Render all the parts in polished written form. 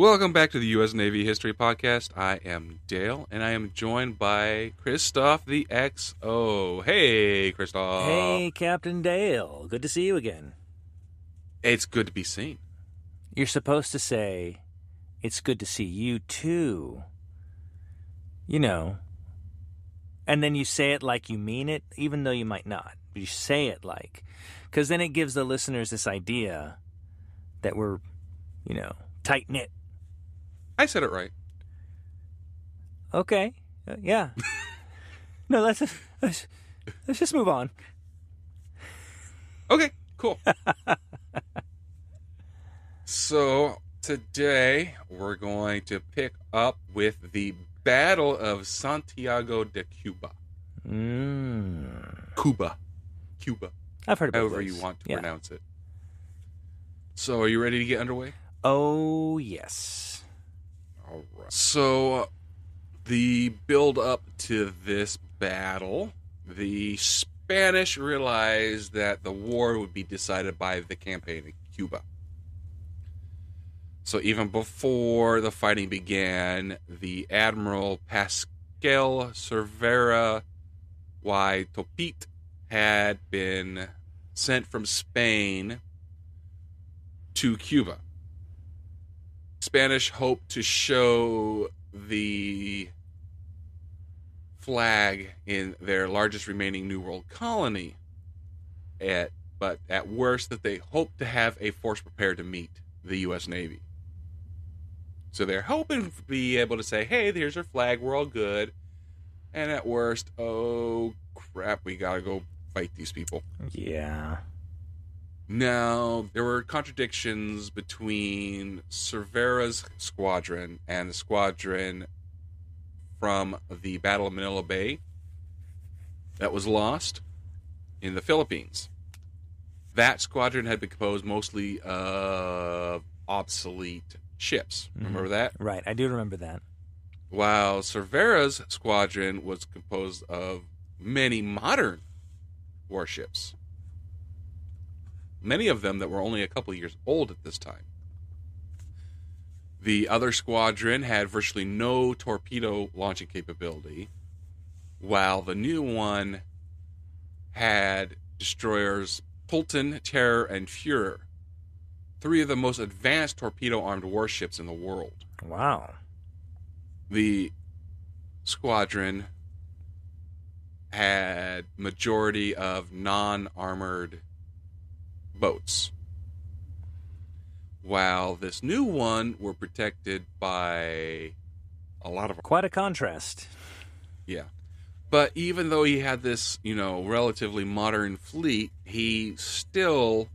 Welcome back to the U.S. Navy History Podcast. I am Dale, and I am joined by Christoph the XO. Hey, Christoph. Hey, Captain Dale. Good to see you again. It's good to be seen. You're supposed to say, it's good to see you too. You know. And then you say it like you mean it, even though you might not. You say it like. Because then it gives the listeners this idea that we're, tight-knit. I said it right. Okay. Yeah. No, let's just move on. Okay, cool. So, today we're going to pick up with the Battle of Santiago de Cuba. Cuba. I've heard about However this. you want to pronounce it. So, are you ready to get underway? Oh, yes. All right. So, the build up to this battle, the Spanish realized that the war would be decided by the campaign in Cuba. So even before the fighting began, the Admiral Pascal Cervera y Topit had been sent from Spain to Cuba. Spanish hoped to show the flag in their largest remaining New World colony, but at worst that they hoped to have a force prepared to meet the U.S. Navy. So they're hoping to be able to say, hey, here's our flag, we're all good. And at worst, oh crap, we gotta go fight these people. Yeah. Now, there were contradictions between Cervera's squadron and the squadron from the Battle of Manila Bay that was lost in the Philippines. That squadron had been composed mostly of obsolete ships. Remember that? Right, I do remember that. While Cervera's squadron was composed of many modern warships. Many of them that were only a couple years old at this time. The other squadron had virtually no torpedo launching capability, while the new one had destroyers Fulton, Terror, and Führer, three of the most advanced torpedo-armed warships in the world. Wow. The squadron had majority of non-armored boats, while this new one were protected by a lot of... Quite a contrast. Yeah. But even though he had this, relatively modern fleet, he still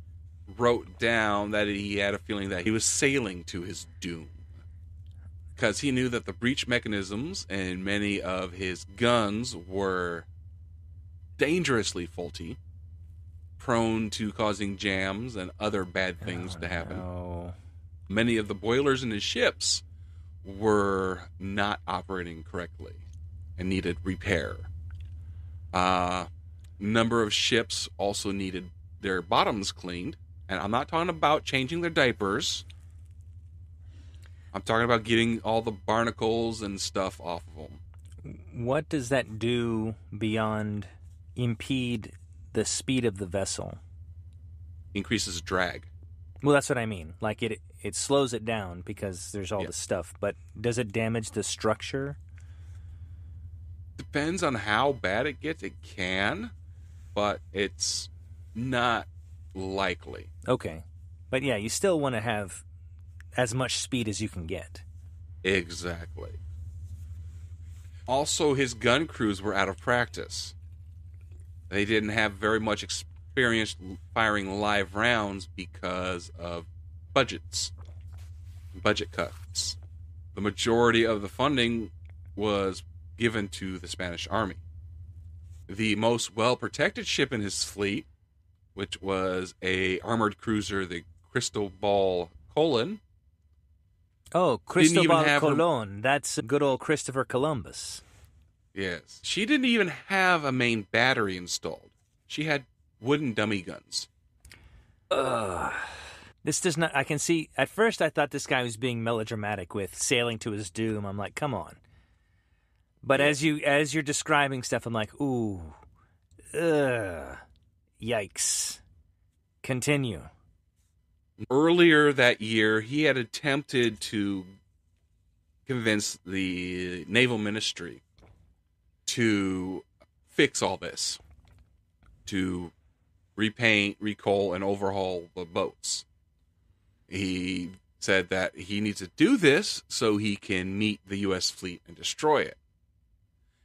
wrote down that he had a feeling that he was sailing to his doom. Because he knew that the breach mechanisms and many of his guns were dangerously faulty, prone to causing jams and other bad things to happen. No. Many of the boilers in his ships were not operating correctly and needed repair. Number of ships also needed their bottoms cleaned. And I'm not talking about changing their diapers. I'm talking about getting all the barnacles and stuff off of them. What does that do beyond impede the speed of the vessel? Increases drag. Well, that's what I mean. Like it slows it down because there's all this stuff. But does it damage the structure? Depends on how bad it gets. It can, but it's not likely. Okay. But yeah, you still want to have as much speed as you can get. Exactly. Also, his gun crews were out of practice. They didn't have very much experience firing live rounds because of budget cuts. The majority of the funding was given to the Spanish Army. The most well-protected ship in his fleet, which was a armored cruiser, the Cristobal Colon. Oh, Cristobal Colon. That's good old Christopher Columbus. Yes. She didn't even have a main battery installed. She had wooden dummy guns. Ugh. This does not. I can see. At first, I thought this guy was being melodramatic with sailing to his doom. I'm like, come on. But Yeah. as you're describing stuff, I'm like, ooh, ugh, yikes. Continue. Earlier that year, he had attempted to convince the Naval Ministry to fix all this, to repaint, recoal, and overhaul the boats. He said that he needs to do this so he can meet the U.S. fleet and destroy it.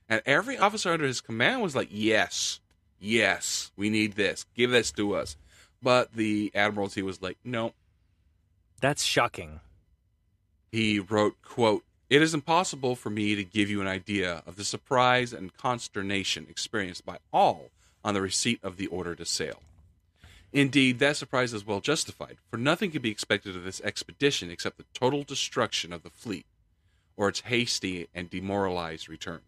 And every officer under his command was like, yes, we need this. Give this to us. But the Admiralty was like, no. That's shocking. He wrote, quote, "It is impossible for me to give you an idea of the surprise and consternation experienced by all on the receipt of the order to sail. Indeed, that surprise is well justified, for nothing could be expected of this expedition except the total destruction of the fleet, or its hasty and demoralized return."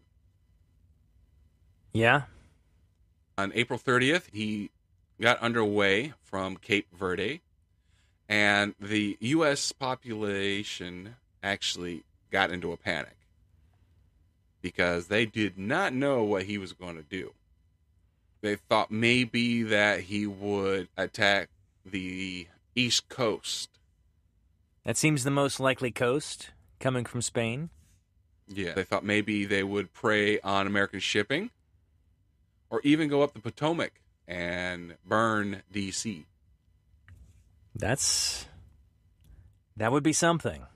Yeah? On April 30th, he got underway from Cape Verde, and the U.S. population actually got into a panic because they did not know what he was going to do. They thought maybe that he would attack the East Coast. That seems the most likely coast, coming from Spain. Yeah. They thought maybe they would prey on American shipping, or even go up the Potomac and burn D.C. That would be something.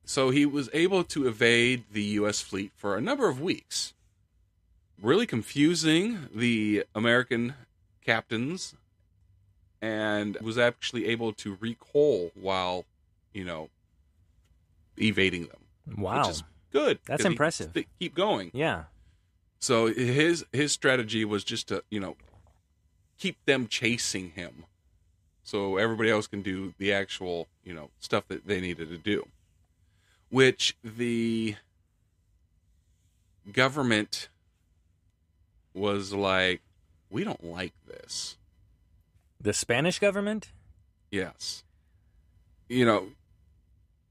So he was able to evade the U.S. fleet for a number of weeks, really confusing the American captains, and was actually able to recoal while, evading them. Wow. Which is good. That's 'cause impressive. They keep going. Yeah. So his strategy was just to, keep them chasing him, so everybody else can do the actual, stuff that they needed to do. Which the government was like, we don't like this. The Spanish government? Yes.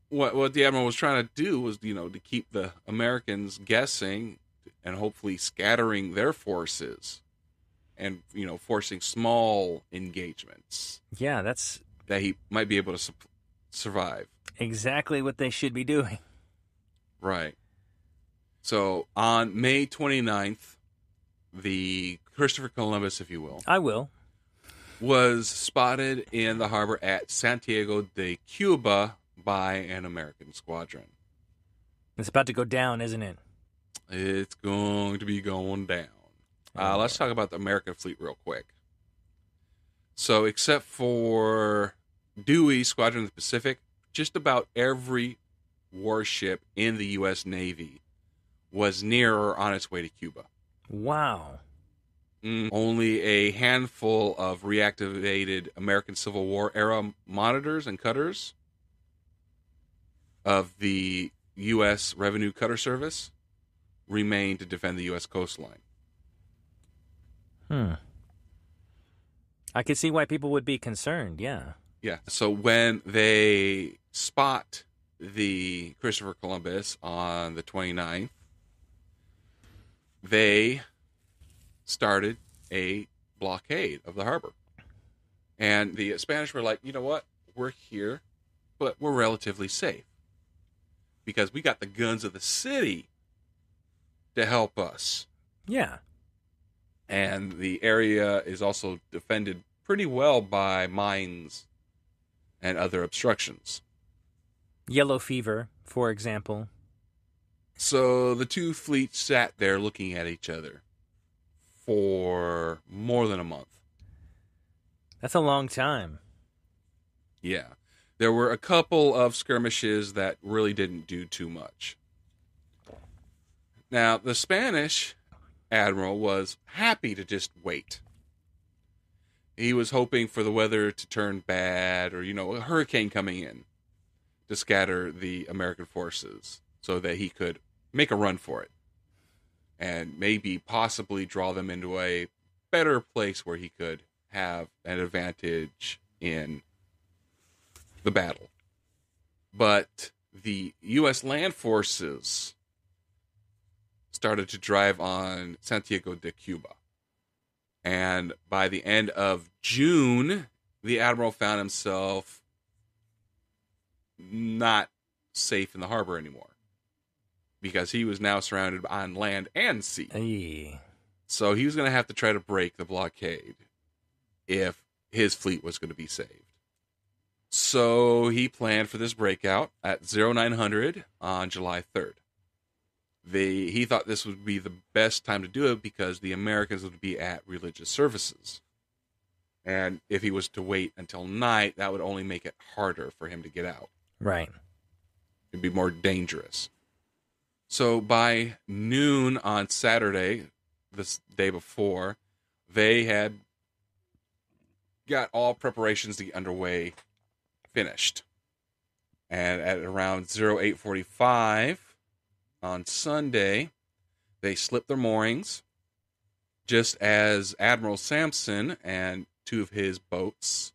What the admiral was trying to do was, to keep the Americans guessing and hopefully scattering their forces and, forcing small engagements. Yeah, that's that he might be able to survive. exactly what they should be doing. Right. So on May 29th, the Christopher Columbus, if you will, I will. was spotted in the harbor at Santiago de Cuba by an American squadron. It's about to go down, isn't it? It's going to be going down. Let's talk about the American fleet real quick. So except for Dewey's Squadron of the Pacific, just about every warship in the U.S. Navy was near or on its way to Cuba. Wow. Only a handful of reactivated American Civil War era monitors and cutters of the U.S. Revenue Cutter Service remained to defend the U.S. coastline. I could see why people would be concerned, yeah. Yeah. So when they spot the Christopher Columbus on the 29th, they started a blockade of the harbor. And the Spanish were like, you know what? We're here, but we're relatively safe because we got the guns of the city to help us. Yeah. And the area is also defended pretty well by mines and other obstructions. Yellow fever, for example. So the two fleets sat there looking at each other for more than a month. That's a long time. Yeah. There were a couple of skirmishes that really didn't do too much. Now, the Spanish admiral was happy to just wait. He was hoping for the weather to turn bad or, a hurricane coming in to scatter the American forces so that he could make a run for it and maybe possibly draw them into a better place where he could have an advantage in the battle. But the U.S. land forces started to drive on Santiago de Cuba. And by the end of June, the admiral found himself not safe in the harbor anymore, because he was now surrounded on land and sea. Aye. So he was going to have to try to break the blockade if his fleet was going to be saved. So he planned for this breakout at 0900 on July 3rd. He thought this would be the best time to do it because the Americans would be at religious services. And if he was to wait until night, that would only make it harder for him to get out. Right. It'd be more dangerous. So by noon on Saturday, this day before, they had got all preparations to get underway finished. And at around 0845 on Sunday, they slipped their moorings, just as Admiral Sampson and two of his boats,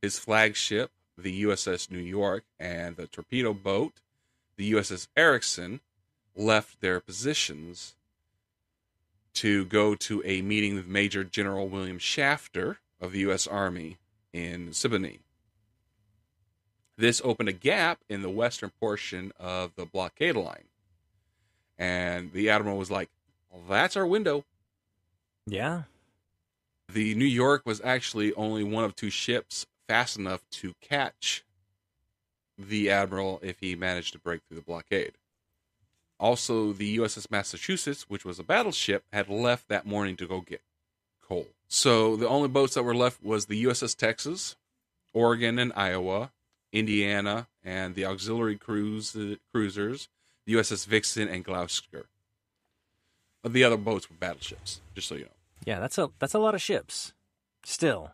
his flagship, the USS New York, and the torpedo boat, the USS Erickson, left their positions to go to a meeting with Major General William Shafter of the U.S. Army in Siboney. This opened a gap in the western portion of the blockade line. And the admiral was like, well, that's our window. Yeah. The New York was actually only one of two ships fast enough to catch the admiral if he managed to break through the blockade. Also, the USS Massachusetts, which was a battleship, had left that morning to go get coal. So the only boats that were left was the USS Texas, Oregon and Iowa, Indiana, and the auxiliary cruisers, the USS Vixen and Gloucester. The other boats were battleships, just so you know. Yeah, that's a lot of ships. Still.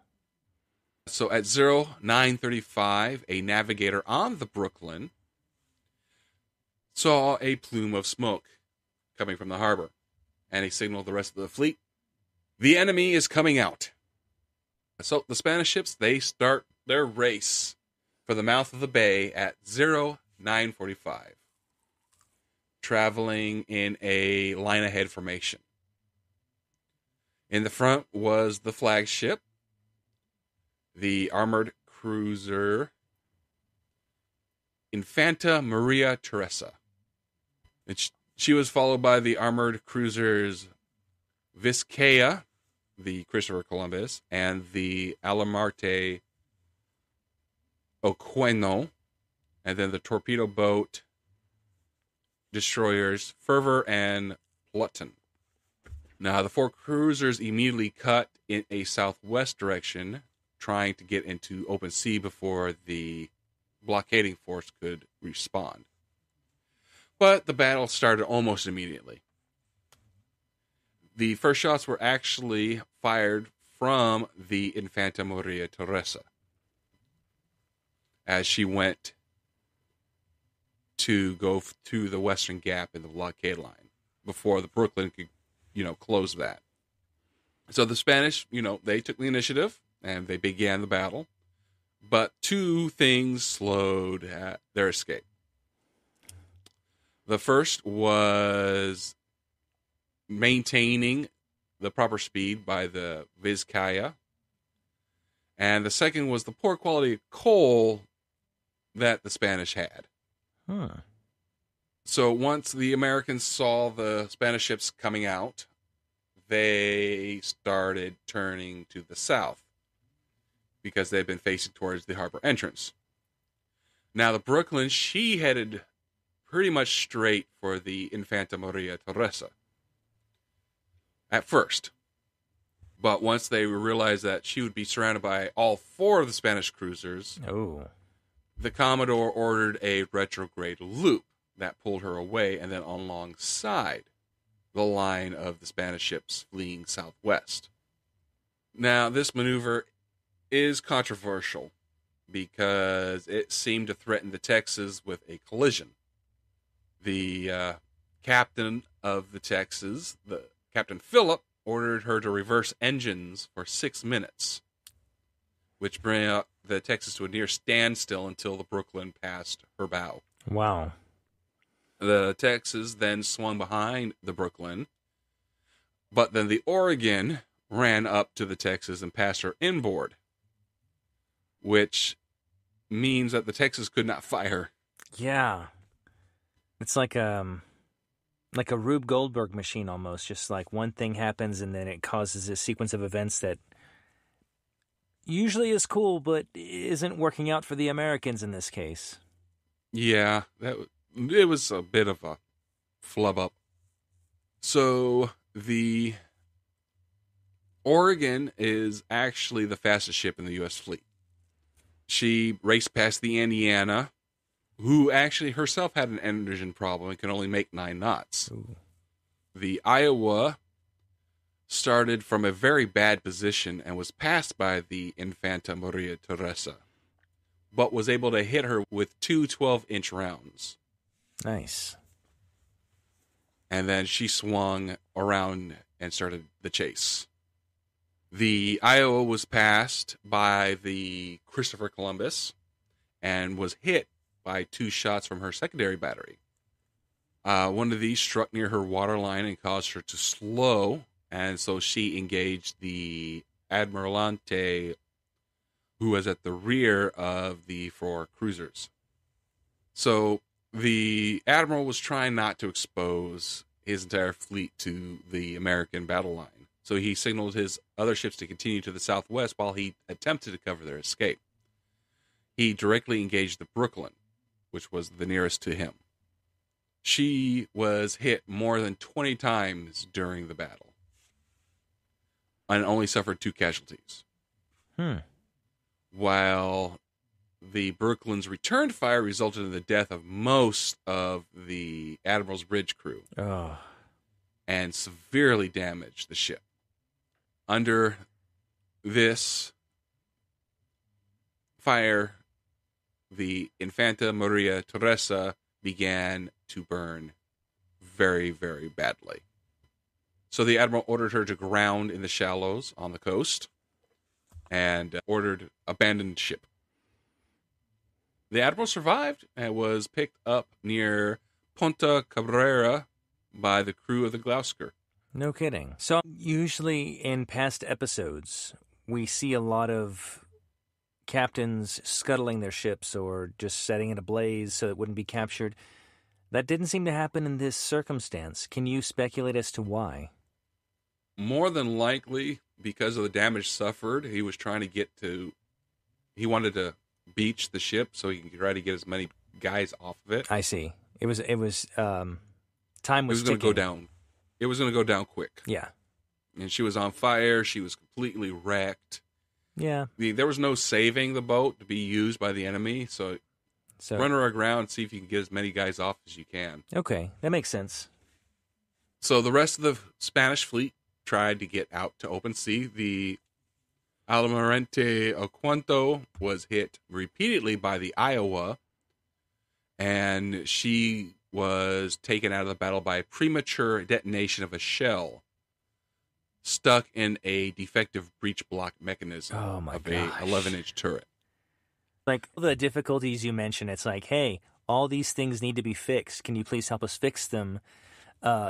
So at 0935, a navigator on the Brooklyn saw a plume of smoke coming from the harbor, and he signaled the rest of the fleet, the enemy is coming out. So the Spanish ships, they start their race for the mouth of the bay at 0945, traveling in a line-ahead formation. In the front was the flagship, the armored cruiser Infanta Maria Teresa. She was followed by the armored cruisers Vizcaya, the Christopher Columbus, and the Alamarte Oqueno, and then the torpedo boat destroyers Fervor and Plutton. Now, the four cruisers immediately cut in a southwest direction, trying to get into open sea before the blockading force could respond. But the battle started almost immediately. The first shots were actually fired from the Infanta Maria Teresa as she went to go to the western gap in the blockade line before the Brooklyn could, close that. So the Spanish, they took the initiative and they began the battle. But two things slowed their escape. The first was maintaining the proper speed by the Vizcaya. And the second was the poor quality of coal that the Spanish had. Huh. So once the Americans saw the Spanish ships coming out, they started turning to the south because they'd been facing towards the harbor entrance. Now the Brooklyn, she headed pretty much straight for the Infanta Maria Teresa at first. But once they realized that she would be surrounded by all four of the Spanish cruisers, the Commodore ordered a retrograde loop that pulled her away and then alongside the line of the Spanish ships fleeing southwest. Now, this maneuver is controversial because it seemed to threaten the Texas with a collision. The captain of the Texas, Captain Phillip, ordered her to reverse engines for 6 minutes, which brought the Texas to a near standstill until the Brooklyn passed her bow. Wow. The Texas then swung behind the Brooklyn, but then the Oregon ran up to the Texas and passed her inboard, which means that the Texas could not fire. Yeah. It's like a Rube Goldberg machine almost. Just like one thing happens and then it causes a sequence of events that usually is cool, but isn't working out for the Americans in this case. Yeah, it was a bit of a flub up. So the Oregon is actually the fastest ship in the U.S. fleet. She raced past the Indiana, who actually herself had an engine problem and can only make 9 knots. Ooh. The Iowa started from a very bad position and was passed by the Infanta Maria Teresa, but was able to hit her with 2 12-inch rounds. Nice. And then she swung around and started the chase. The Iowa was passed by the Christopher Columbus and was hit by 2 shots from her secondary battery. One of these struck near her waterline and caused her to slow, and so she engaged the Admiralante, who was at the rear of the 4 cruisers. So the Admiral was trying not to expose his entire fleet to the American battle line. So he signaled his other ships to continue to the southwest while he attempted to cover their escape. He directly engaged the Brooklyn, which was the nearest to him. She was hit more than 20 times during the battle and only suffered 2 casualties. While the Brooklyn's return fire resulted in the death of most of the Admiral's bridge crew and severely damaged the ship. Under this fire, the Infanta Maria Teresa began to burn very, very badly. So the Admiral ordered her to ground in the shallows on the coast and ordered abandoned ship. The Admiral survived and was picked up near Punta Cabrera by the crew of the Gloucester. No kidding. So usually in past episodes, we see a lot of captains scuttling their ships or just setting it ablaze so it wouldn't be captured. That didn't seem to happen in this circumstance. Can you speculate as to why? More than likely, because of the damage suffered, he wanted to beach the ship so he could try to get as many guys off of it. I see. Time was It was ticking. going to go down. It was going to go down quick. Yeah. And she was on fire. She was completely wrecked. Yeah. There was no saving the boat to be used by the enemy, so run her aground and see if you can get as many guys off as you can. Okay, that makes sense. So the rest of the Spanish fleet tried to get out to open sea. The Almirante Oquendo was hit repeatedly by the Iowa, and she was taken out of the battle by a premature detonation of a shell stuck in a defective breech block mechanism of a 11-inch turret. Like the difficulties you mentioned, it's like, hey, all these things need to be fixed. Can you please help us fix them?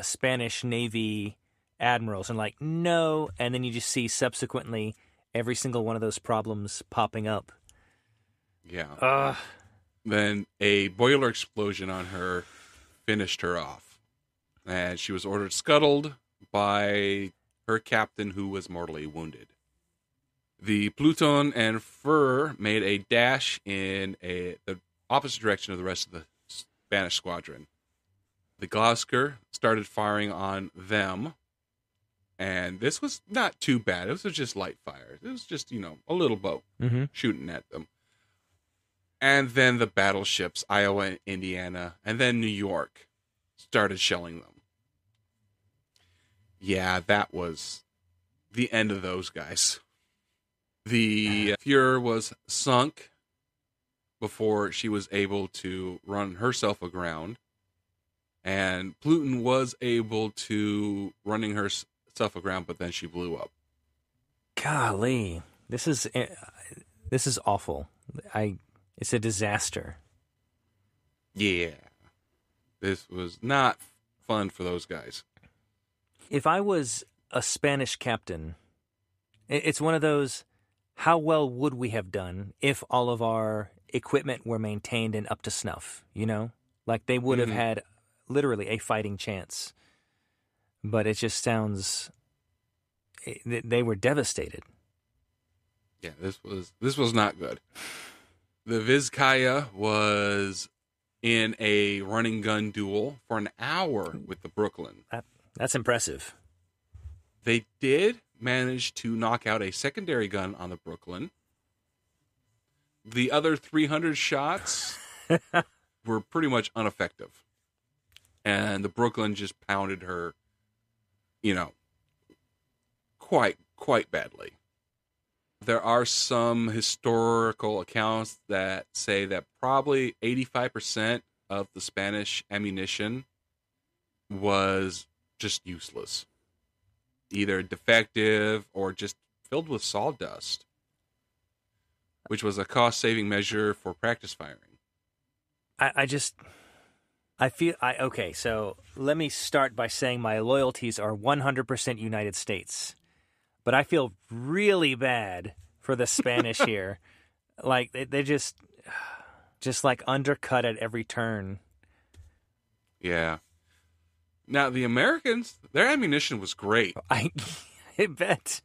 Spanish Navy admirals, and like, no. And then you just see subsequently every single one of those problems popping up. Yeah. Then a boiler explosion on her finished her off. And she was ordered scuttled by her captain, who was mortally wounded. The Pluton and Fur made a dash in the opposite direction of the rest of the Spanish squadron. The Gloucester started firing on them, and this was not too bad. It was just light fire. It was just, a little boat shooting at them. And then the battleships, Iowa and Indiana, and then New York, started shelling them. Yeah, that was the end of those guys. The Fuhrer was sunk before she was able to run herself aground. And Pluton was able to running herself aground, but then she blew up. Golly, this is This is awful. It's a disaster. Yeah. This was not fun for those guys. If I was a Spanish captain, it's one of those, how well would we have done if all of our equipment were maintained and up to snuff, you know? Like they would have had literally a fighting chance. But it just sounds, they were devastated. Yeah, this was not good. The Vizcaya was in a running gun duel for an hour with the Brooklyn. That's impressive. They did manage to knock out a secondary gun on the Brooklyn. The other 300 shots were pretty much ineffective. And the Brooklyn just pounded her, quite badly. There are some historical accounts that say that probably 85% of the Spanish ammunition was just useless. Either defective or just filled with sawdust, which was a cost-saving measure for practice firing. Okay, so let me start by saying my loyalties are 100% United States. But I feel really bad for the Spanish here. Like, they just like undercut at every turn. Yeah. Now, the Americans, their ammunition was great. I bet.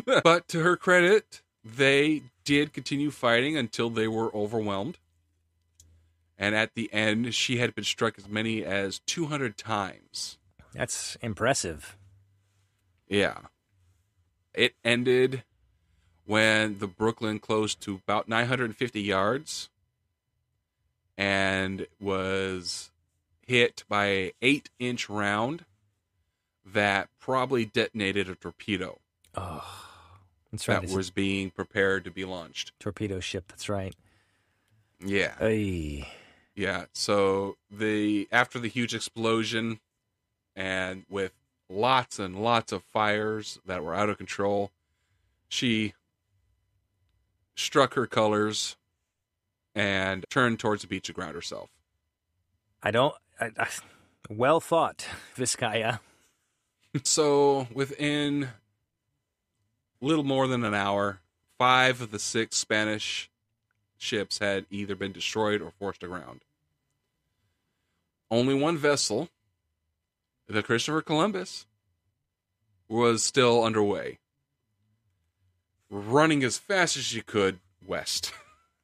But to her credit, they did continue fighting until they were overwhelmed. And at the end, she had been struck as many as 200 times. That's impressive. Yeah. It ended when the Brooklyn closed to about 950 yards and was hit by an 8-inch round that probably detonated a torpedo. Oh, that's right. That was being prepared to be launched. Torpedo ship, that's right. Yeah. Ay. Yeah. So after the huge explosion and with lots and lots of fires that were out of control, she struck her colors and turned towards the beach to ground herself. Well thought, Vizcaya. So within a little more than an hour, 5 of the 6 Spanish ships had either been destroyed or forced aground. Only one vessel, the Christopher Columbus, was still underway, running as fast as she could west.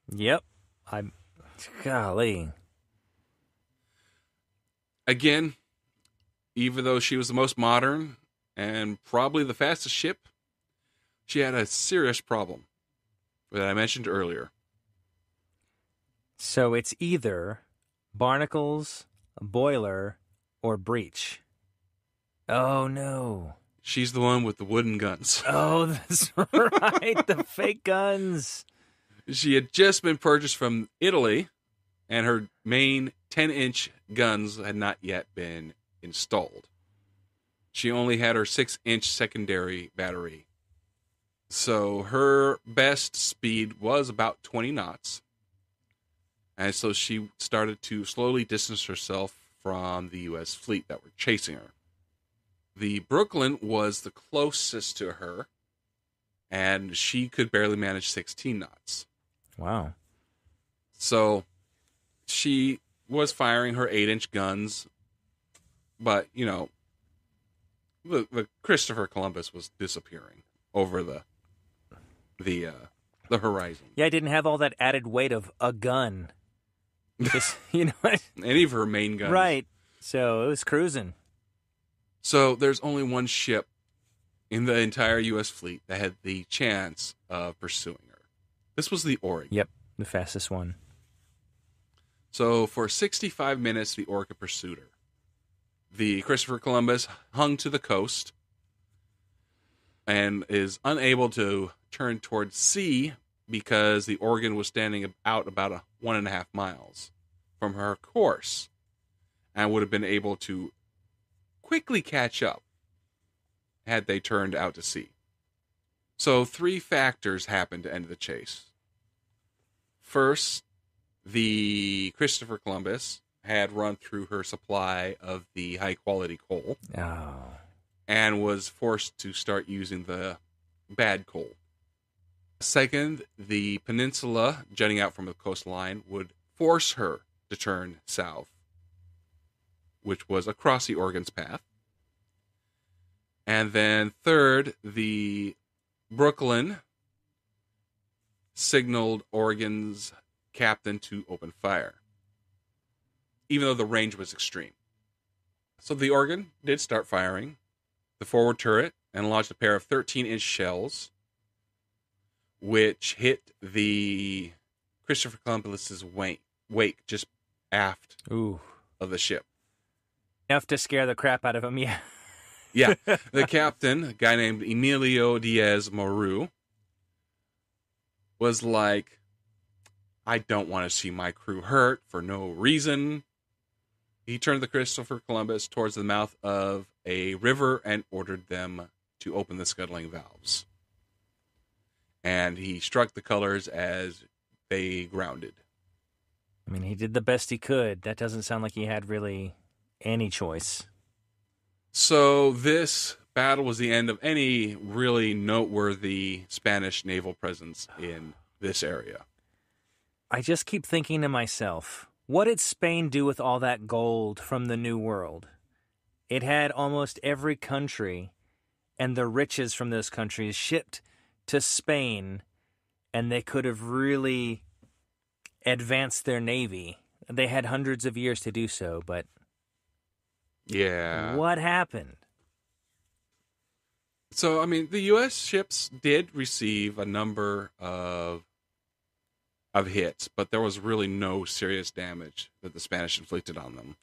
Yep. Golly. Again, even though she was the most modern and probably the fastest ship, she had a serious problem that I mentioned earlier. So it's either barnacles, a boiler, or breach. Oh, no. She's the one with the wooden guns. Oh, that's right. The fake guns. She had just been purchased from Italy, and her main 10-inch guns had not yet been installed. She only had her 6-inch secondary battery. So her best speed was about 20 knots. And so she started to slowly distance herself from the U.S. fleet that were chasing her. The Brooklyn was the closest to her, and she could barely manage 16 knots. Wow. So she was firing her 8-inch guns, but, the Christopher Columbus was disappearing over the horizon. Yeah, I didn't have all that added weight of a gun. Just, Any of her main guns. Right. So it was cruising. So there's only one ship in the entire U.S. fleet that had the chance of pursuing her. This was the Oregon. Yep, the fastest one. So for 65 minutes, the Orca pursued her. The Christopher Columbus hung to the coast and is unable to turn towards sea because the Oregon was standing out about 1.5 miles from her course and would have been able to quickly catch up had they turned out to sea. So 3 factors happened to end the chase. First, the Christopher Columbus had run through her supply of the high-quality coal Oh. and was forced to start using the bad coal. Second, the peninsula jutting out from the coastline would force her to turn south, which was across the Oregon's path. And then third, the Brooklyn signaled Oregon's captain to open fire, even though the range was extreme. So the Oregon did start firing the forward turret and launched a pair of 13-inch shells, which hit the Christopher Columbus's wake just aft Ooh. of the ship. Enough to scare the crap out of him, yeah. Yeah, the captain, a guy named Emilio Diaz Moru, was like, I don't want to see my crew hurt for no reason. He turned the Christopher Columbus towards the mouth of a river and ordered them to open the scuttling valves. And he struck the colors as they grounded. I mean, he did the best he could. That doesn't sound like he had really any choice. So this battle was the end of any really noteworthy Spanish naval presence in this area. I just keep thinking to myself, what did Spain do with all that gold from the New World? It had almost every country and the riches from those countries shipped to Spain, and they could have really advanced their navy. They had hundreds of years to do so, but yeah, what happened? So, I mean, the U.S. ships did receive a number of hits, but there was really no serious damage that the Spanish inflicted on them.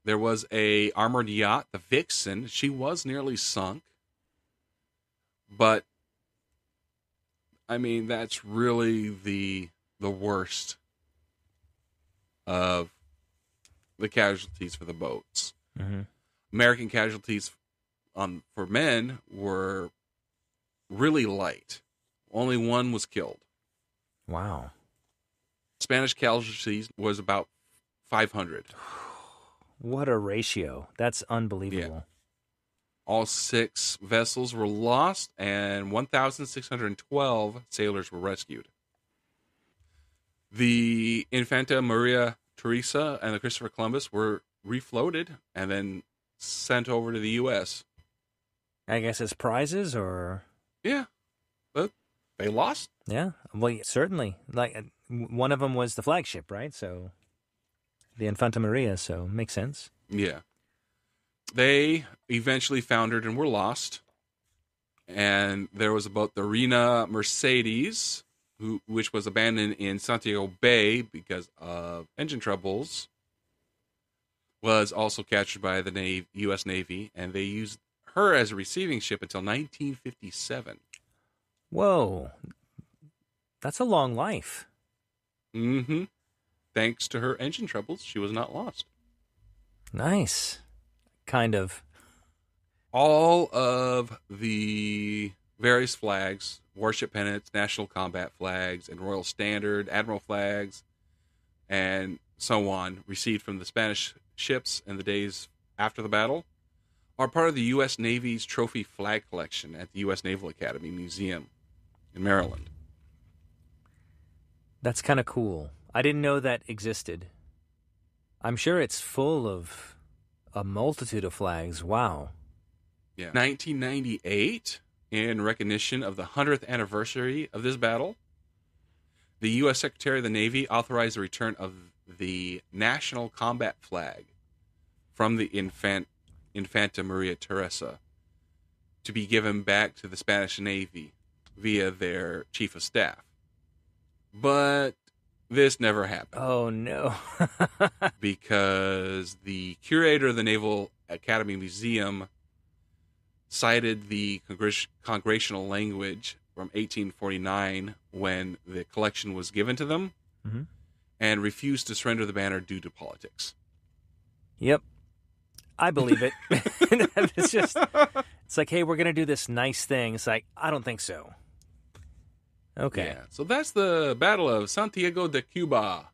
There was a armored yacht, the Vixen. She was nearly sunk, but I mean, that's really the worst of the casualties for the boats. Mm-hmm. American casualties for men were really light. Only one was killed. Wow. Spanish casualties was about 500. What a ratio. That's unbelievable. Yeah. All 6 vessels were lost, and 1,612 sailors were rescued. The Infanta Maria Teresa and the Christopher Columbus were refloated and then sent over to the U.S. I guess as prizes, or? Yeah, but they lost. Yeah, well, certainly. Like, one of them was the flagship, right? So, the Infanta Maria, so makes sense. Yeah. They eventually foundered and were lost. And there was a boat, the Reina Mercedes, which was abandoned in Santiago Bay because of engine troubles, was also captured by the U.S. Navy, and they used her as a receiving ship until 1957. Whoa. That's a long life. Mm-hmm. Thanks to her engine troubles, she was not lost. Nice. Kind of. All of the various flags, warship pennants, national combat flags, and Royal Standard, Admiral flags, and so on, received from the Spanish ships in the days after the battle, are part of the U.S. Navy's trophy flag collection at the U.S. Naval Academy Museum in Maryland. That's kind of cool. I didn't know that existed. I'm sure it's full of a multitude of flags. Wow. Yeah. 1998, in recognition of the 100th anniversary of this battle, the U.S. Secretary of the Navy authorized the return of the national combat flag from the Infanta Maria Teresa to be given back to the Spanish Navy via their chief of staff. But this never happened. Oh, no. Because the curator of the Naval Academy Museum cited the congressional language from 1849 when the collection was given to them, mm-hmm. and refused to surrender the banner due to politics. Yep. I believe it. It's like, hey, we're going to do this nice thing. It's like, I don't think so. Okay. Yeah. So that's the Battle of Santiago de Cuba.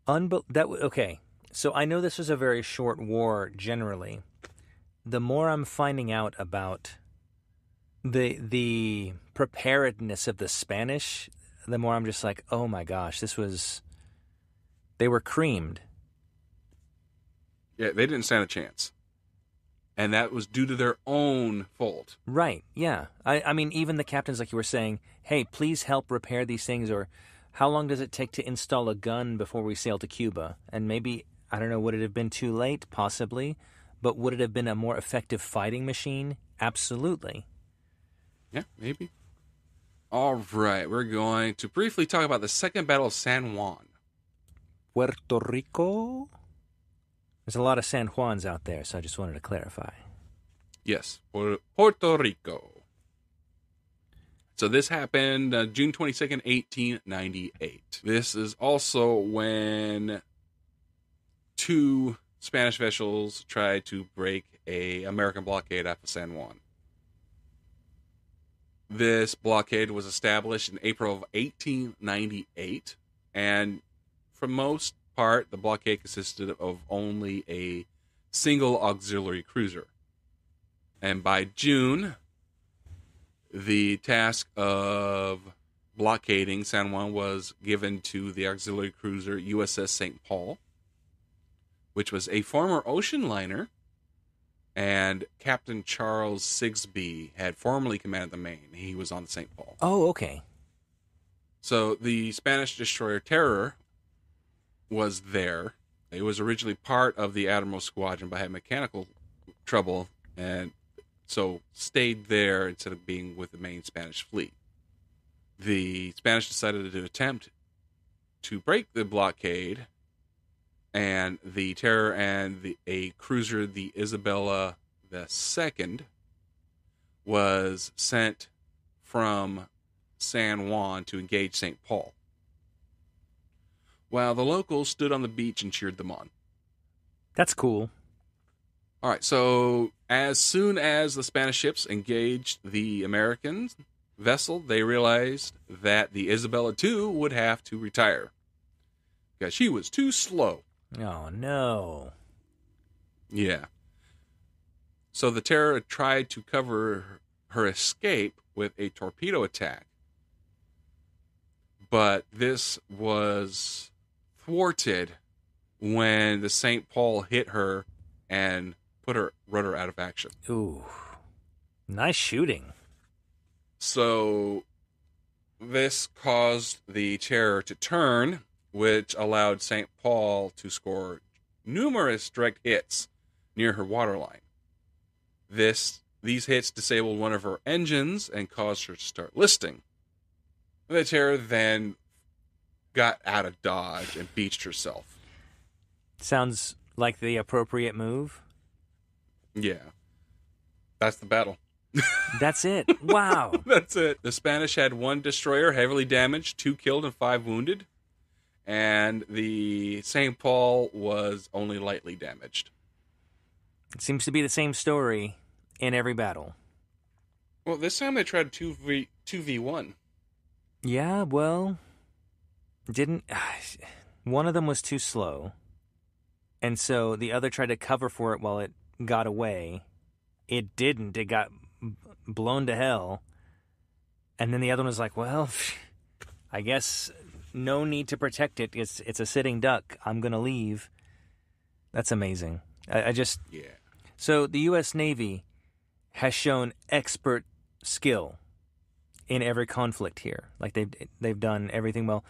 Okay. So I know this was a very short war generally. The more I'm finding out about the preparedness of the Spanish, the more I'm just like, oh my gosh, they were creamed. Yeah, they didn't stand a chance. And that was due to their own fault. Right, yeah. I mean, even the captains, like you were saying, hey, please help repair these things, or how long does it take to install a gun before we sail to Cuba? And maybe, I don't know, would it have been too late? Possibly. But would it have been a more effective fighting machine? Absolutely. Yeah, maybe. All right, we're going to briefly talk about the Second Battle of San Juan. Puerto Rico? There's a lot of San Juans out there, so I just wanted to clarify. Yes, Puerto Rico. So this happened June 22nd, 1898. This is also when two Spanish vessels tried to break a American blockade off of San Juan. This blockade was established in April of 1898, and for most part, the blockade consisted of only a single auxiliary cruiser. And by June, the task of blockading San Juan was given to the auxiliary cruiser USS St. Paul, which was a former ocean liner, and Captain Charles Sigsbee had formerly commanded the Maine. He was on the St. Paul. Oh, okay. So the Spanish destroyer Terror was there. It was originally part of the Admiral Squadron, but had mechanical trouble, and so stayed there instead of being with the main Spanish fleet. The Spanish decided to attempt to break the blockade, and the Terror and a cruiser, the Isabella II, was sent from San Juan to engage St. Paul, while the locals stood on the beach and cheered them on. That's cool. All right, so as soon as the Spanish ships engaged the American vessel, they realized that the Isabella II would have to retire because she was too slow. Oh, no. Yeah. So the Terror tried to cover her escape with a torpedo attack, but this was thwarted when the St. Paul hit her and put her rudder out of action. Ooh. Nice shooting. So this caused the Terror to turn, which allowed St. Paul to score numerous direct hits near her waterline. These hits disabled one of her engines and caused her to start listing. The Terror then got out of Dodge and beached herself. Sounds like the appropriate move. Yeah. That's the battle. That's it. Wow. That's it. The Spanish had one destroyer heavily damaged, 2 killed and 5 wounded. And the St. Paul was only lightly damaged. It seems to be the same story in every battle. Well, this time they tried 2v1. Yeah, well, one of them was too slow. And so the other tried to cover for it while it got away. It didn't. It got blown to hell. And then the other one was like, well, I guess no need to protect it. It's a sitting duck. I'm going to leave. That's amazing. Yeah. So the U.S. Navy has shown expert skill in every conflict here. Like they've done everything well,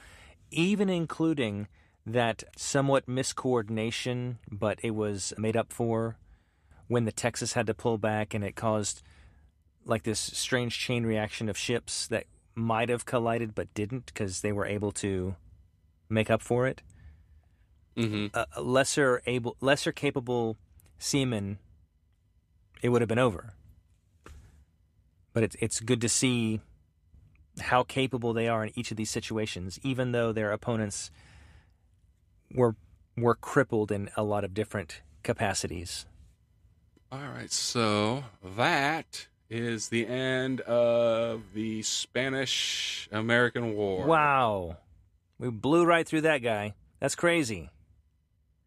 even including that somewhat miscoordination, but it was made up for when the Texas had to pull back, and it caused like this strange chain reaction of ships that might have collided but didn't because they were able to make up for it. Mm-hmm. Lesser capable seamen, it would have been over. But it's good to see how capable they are in each of these situations, even though their opponents were crippled in a lot of different capacities. All right, so that is the end of the Spanish-American War. Wow. We blew right through that guy. That's crazy.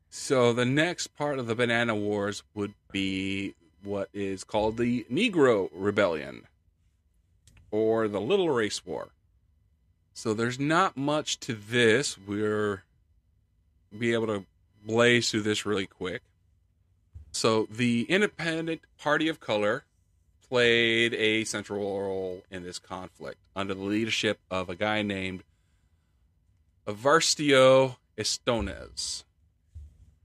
So the next part of the Banana Wars would be what is called the Negro Rebellion, or the Little Race War. So there's not much to this. We're be able to blaze through this really quick. So the Independent Party of Color played a central role in this conflict under the leadership of a guy named Evaristio Estones.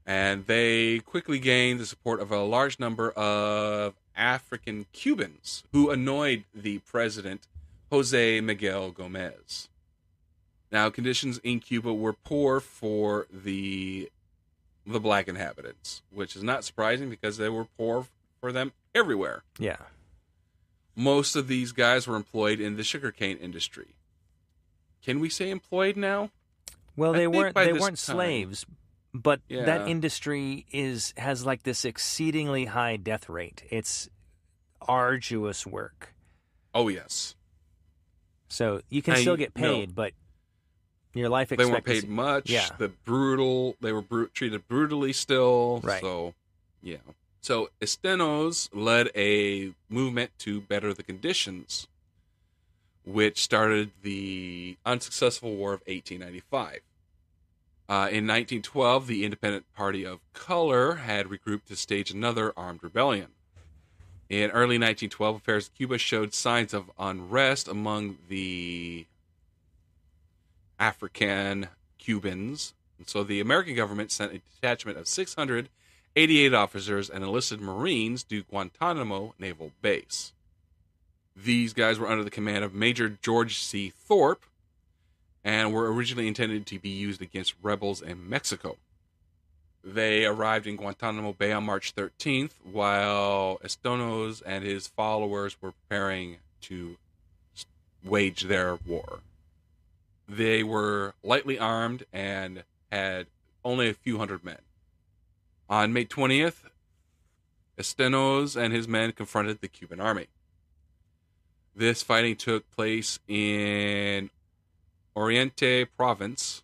And they quickly gained the support of a large number of African Cubans who annoyed the president, Jose Miguel Gomez. Now, conditions in Cuba were poor for the black inhabitants, which is not surprising because they were poor for them everywhere. Yeah. Most of these guys were employed in the sugarcane industry. Can we say employed now? Well, they weren't time, slaves, but Yeah. that industry has like this exceedingly high death rate. It's arduous work. Oh, yes. So you can still get paid, but your life They expectancy... weren't paid much. Yeah. They were treated brutally still. Right. So, yeah. So Estenos led a movement to better the conditions, which started the unsuccessful War of 1895. In 1912, the Independent Party of Color had regrouped to stage another armed rebellion. In early 1912, affairs in Cuba showed signs of unrest among the African Cubans. And so the American government sent a detachment of 688 officers and enlisted Marines to Guantanamo Naval Base. These guys were under the command of Major George C. Thorpe and were originally intended to be used against rebels in Mexico. They arrived in Guantanamo Bay on March 13th, while Estonos and his followers were preparing to wage their war. They were lightly armed and had only a few hundred men. On May 20th, Estenos and his men confronted the Cuban army. This fighting took place in Oriente Province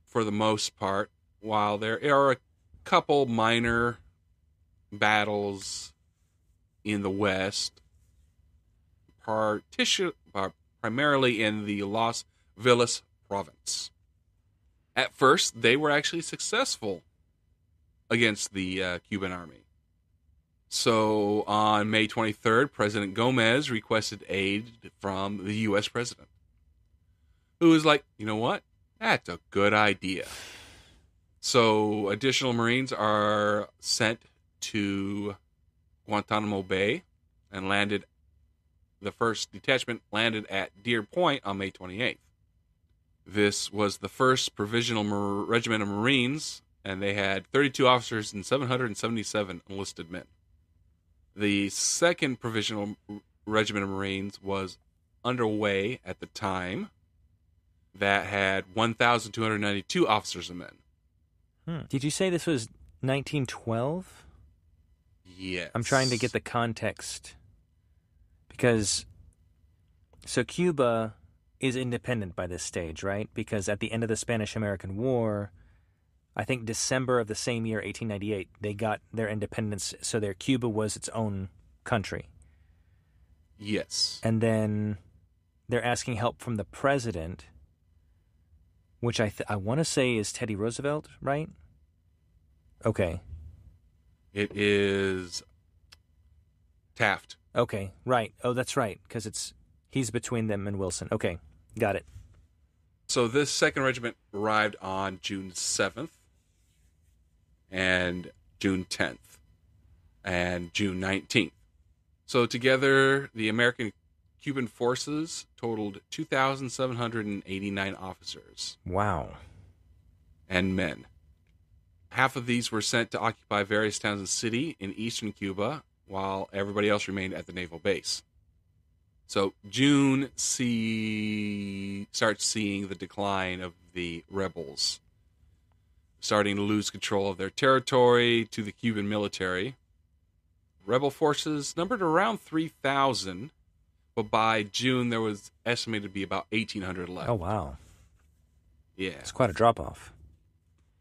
for the most part, while there are a couple minor battles in the west, primarily in the Los Villas province. At first, they were actually successful against the Cuban army. So on May 23rd, President Gomez requested aid from the U.S. president, who was like, you know what? That's a good idea. So additional Marines are sent to Guantanamo Bay and landed. The first detachment landed at Deer Point on May 28th. This was the first provisional regiment of Marines, and they had 32 officers and 777 enlisted men. The second provisional regiment of Marines was underway at the time. That had 1,292 officers and men. Did you say this was 1912? Yes. I'm trying to get the context. Because, so Cuba is independent by this stage, right? Because at the end of the Spanish-American War, I think December of the same year, 1898, they got their independence, so their Cuba was its own country. Yes. And then they're asking help from the president, which I want to say is Teddy Roosevelt, right? Okay. It is Taft. Okay, right. Oh, that's right, because he's between them and Wilson. Okay, got it. So this second regiment arrived on June 7th and June 10th and June 19th. So together, the American-Cuban forces totaled 2,789 officers. Wow. And men. Half of these were sent to occupy various towns and cities in eastern Cuba, while everybody else remained at the naval base. So June starts seeing the decline of the rebels, starting to lose control of their territory to the Cuban military. rebel forces numbered around 3,000, but by June there was estimated to be about 1,800 left. Oh, wow. Yeah. It's quite a drop-off.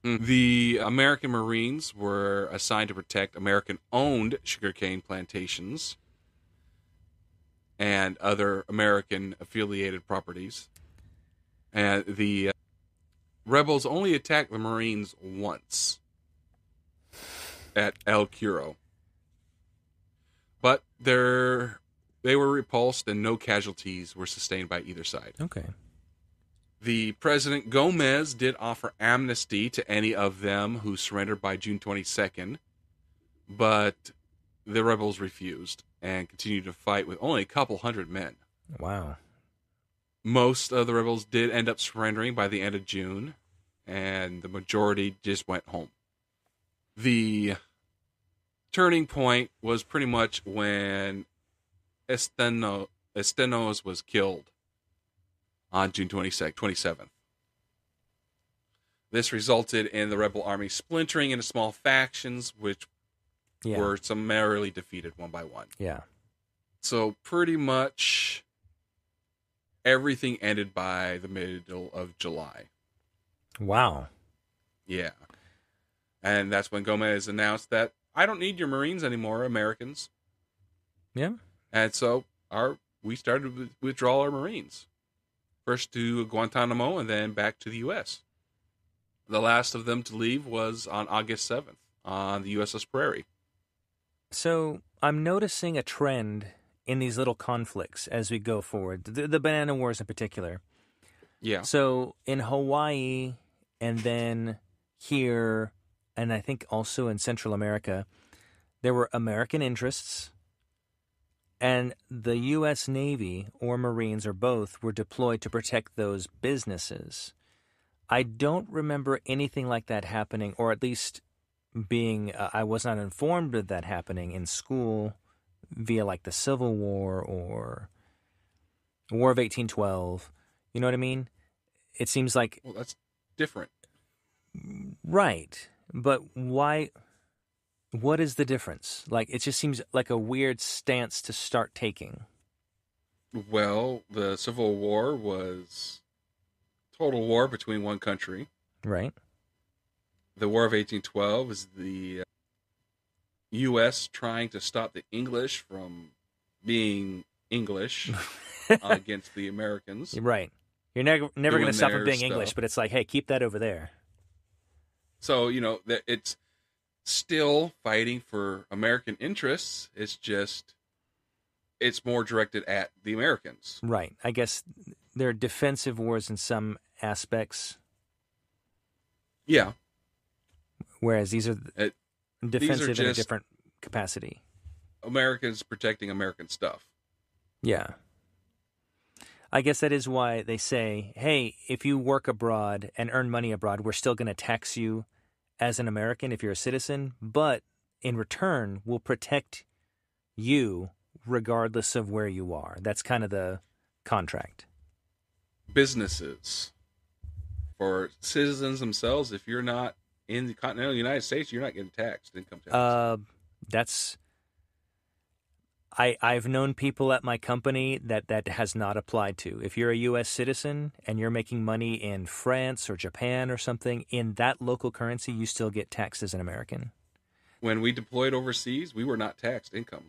The American Marines were assigned to protect American-owned sugarcane plantations and other American-affiliated properties. And the rebels only attacked the Marines once at El Curo. But they were repulsed and no casualties were sustained by either side. Okay. The President Gomez did offer amnesty to any of them who surrendered by June 22nd, but the rebels refused and continued to fight with only a couple hundred men. Wow. Most of the rebels did end up surrendering by the end of June, and the majority just went home. The turning point was pretty much when Estenos was killed on June 27th. This resulted in the rebel army splintering into small factions, which were summarily defeated one by one. Yeah. So pretty much everything ended by the middle of July. Wow. Yeah. And that's when Gomez announced that, I don't need your Marines anymore, Americans. Yeah. And so we started to withdraw our Marines. First to Guantanamo and then back to the U.S. The last of them to leave was on August 7th on the USS Prairie. So I'm noticing a trend in these little conflicts as we go forward, the Banana Wars in particular. Yeah. So in Hawaii and then here, and I think also in Central America, there were American interests. And the U.S. Navy, or Marines, or both, were deployed to protect those businesses. I don't remember anything like that happening, or at least I was not informed of that happening in school via like the Civil War or War of 1812. You know what I mean? It seems like... Well, that's different. Right. But why... What is the difference? Like, it just seems like a weird stance to start taking. Well, the Civil War was total war between one country. Right. The War of 1812 is the U.S. trying to stop the English from being English against the Americans. Right. You're never going to stop them being stuff. English, but it's like, hey, keep that over there. So, it's still fighting for American interests. It's more directed at the Americans. Right. I guess there are defensive wars in some aspects. Yeah. Whereas these are defensive in a just different capacity. Americans protecting American stuff. Yeah. I guess that is why they say, hey, if you work abroad and earn money abroad, we're still going to tax you as an American if you're a citizen, but in return, we'll protect you regardless of where you are. That's kind of the contract. Businesses. For citizens themselves, if you're not in the continental United States, you're not getting taxed, income tax. I've known people at my company that has not applied to. If you're a U.S. citizen and you're making money in France or Japan or something, in that local currency, you still get taxed as an American. When we deployed overseas, we were not taxed income.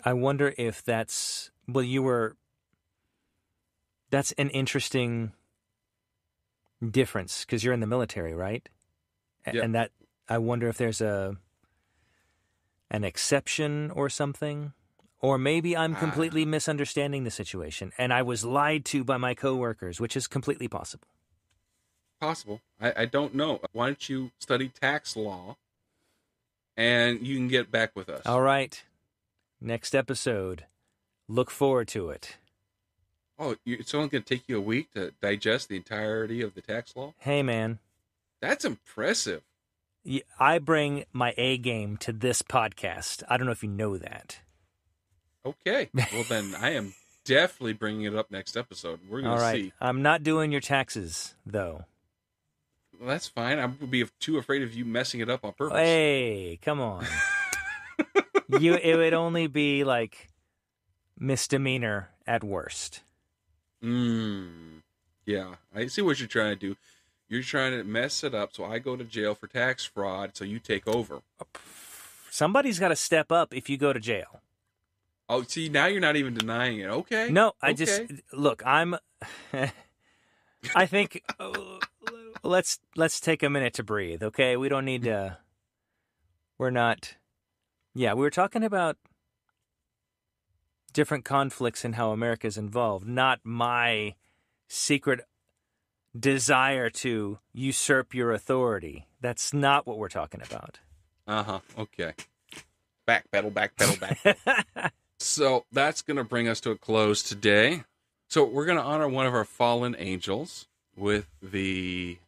I wonder if that's an interesting difference because you're in the military, right? Yeah. And that I wonder if there's an exception or something. Or maybe I'm completely misunderstanding the situation, and I was lied to by my coworkers, which is completely possible. Possible. I don't know. Why don't you study tax law, and you can get back with us. All right. Next episode. Look forward to it. Oh, it's only going to take you a week to digest the entirety of the tax law? Hey, man. That's impressive. I bring my A game to this podcast. I don't know if you know that. Okay. Well, then I am definitely bringing it up next episode. We're going to see. I'm not doing your taxes, though. Well, that's fine. I would be too afraid of you messing it up on purpose. Hey, come on. It would only be like misdemeanor at worst. Yeah, I see what you're trying to do. You're trying to mess it up so I go to jail for tax fraud so you take over. Somebody's got to step up if you go to jail. Oh, see, now you're not even denying it. Okay. No, Okay. look, I think let's take a minute to breathe, okay? We don't need to. We're not. Yeah, we were talking about different conflicts and how America's involved, not my secret desire to usurp your authority. That's not what we're talking about. Okay. Backpedal, backpedal. So that's going to bring us to a close today. So we're going to honor one of our fallen angels with the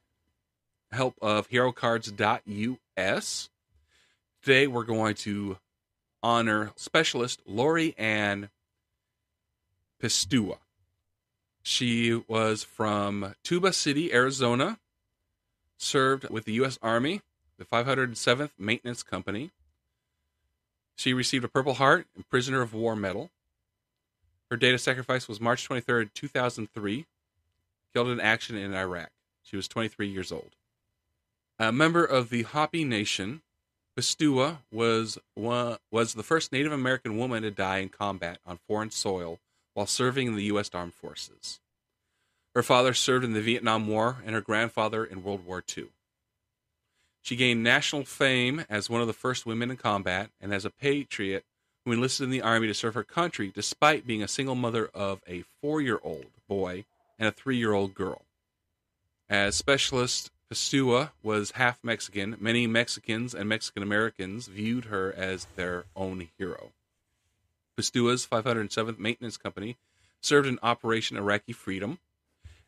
help of HeroCards.us. Today we're going to honor specialist Lori Ann Pistua. She was from Tuba City, Arizona, served with the U.S. Army, the 507th Maintenance Company. She received a Purple Heart and Prisoner of War Medal. Her date of sacrifice was March 23rd, 2003, killed in action in Iraq. She was 23 years old. A member of the Hopi Nation, Pistua was the first Native American woman to die in combat on foreign soil while serving in the U.S. Armed Forces. Her father served in the Vietnam War and her grandfather in World War II. She gained national fame as one of the first women in combat and as a patriot who enlisted in the Army to serve her country despite being a single mother of a 4-year-old boy and a 3-year-old girl. As specialist, Pistua was half Mexican. Many Mexicans and Mexican Americans viewed her as their own hero. Pistua's 507th Maintenance Company served in Operation Iraqi Freedom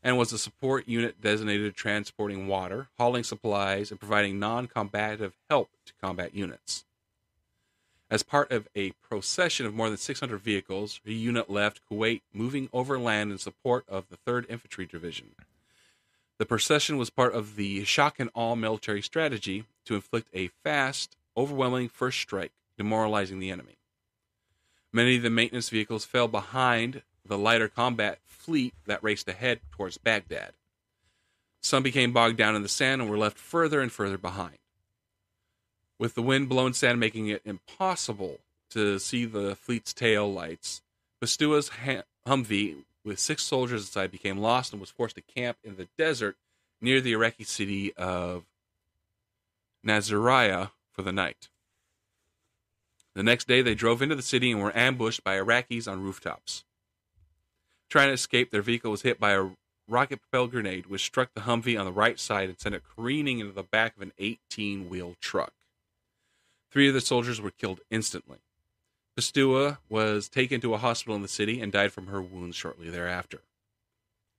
and was a support unit designated transporting water, hauling supplies, and providing non-combative help to combat units. As part of a procession of more than 600 vehicles, her unit left Kuwait, moving overland in support of the 3rd Infantry Division. The procession was part of the shock-and-awe military strategy to inflict a fast, overwhelming first strike, demoralizing the enemy. Many of the maintenance vehicles fell behind the lighter combat fleet that raced ahead towards Baghdad. Some became bogged down in the sand and were left further and further behind. With the wind-blown sand making it impossible to see the fleet's tail lights, Pistua's Humvee with 6 soldiers inside became lost and was forced to camp in the desert near the Iraqi city of Nasiriyah for the night. The next day, they drove into the city and were ambushed by Iraqis on rooftops. Trying to escape, their vehicle was hit by a rocket-propelled grenade, which struck the Humvee on the right side and sent it careening into the back of an 18-wheel truck. 3 of the soldiers were killed instantly. Pistua was taken to a hospital in the city and died from her wounds shortly thereafter.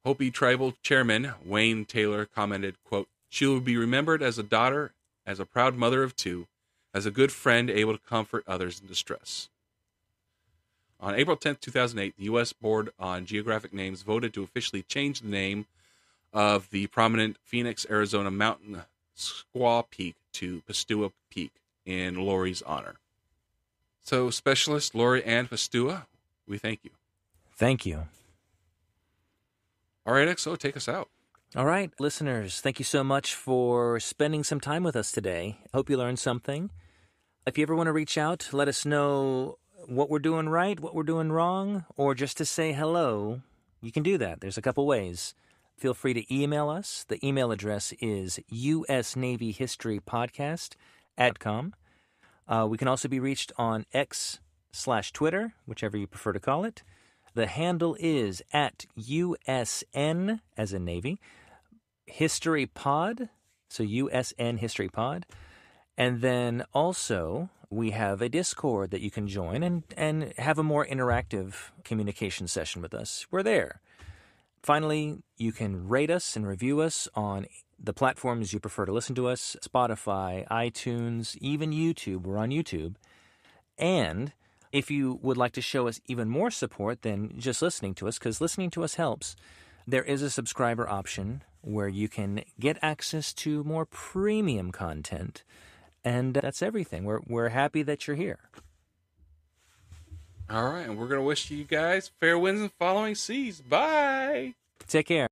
Hopi tribal chairman Wayne Taylor commented, quote, "She will be remembered as a daughter, as a proud mother of 2, as a good friend able to comfort others in distress." On April 10, 2008, the U.S. Board on Geographic Names voted to officially change the name of the prominent Phoenix, Arizona mountain Squaw Peak to Pistua Peak in Lori's honor. So, Specialist Lori Ann Pistua, we thank you. Thank you. All right, XO, take us out. All right, listeners, thank you so much for spending some time with us today. Hope you learned something. If you ever want to reach out, let us know what we're doing right, what we're doing wrong, or just to say hello, you can do that. There's a couple ways. Feel free to email us. The email address is usnavyhistorypodcast@com. We can also be reached on X/Twitter, whichever you prefer to call it. The handle is @USN, as in Navy, History Pod, so USN History Pod. And then also we have a Discord that you can join and have a more interactive communication session with us. We're there. Finally, you can rate us and review us on the platforms you prefer to listen to us, Spotify, iTunes, even YouTube. We're on YouTube. And if you would like to show us even more support than just listening to us, because listening to us helps, there is a subscriber option where you can get access to more premium content. And that's everything. We're happy that you're here. All right, and we're going to wish you guys fair winds and following seas. Bye. Take care.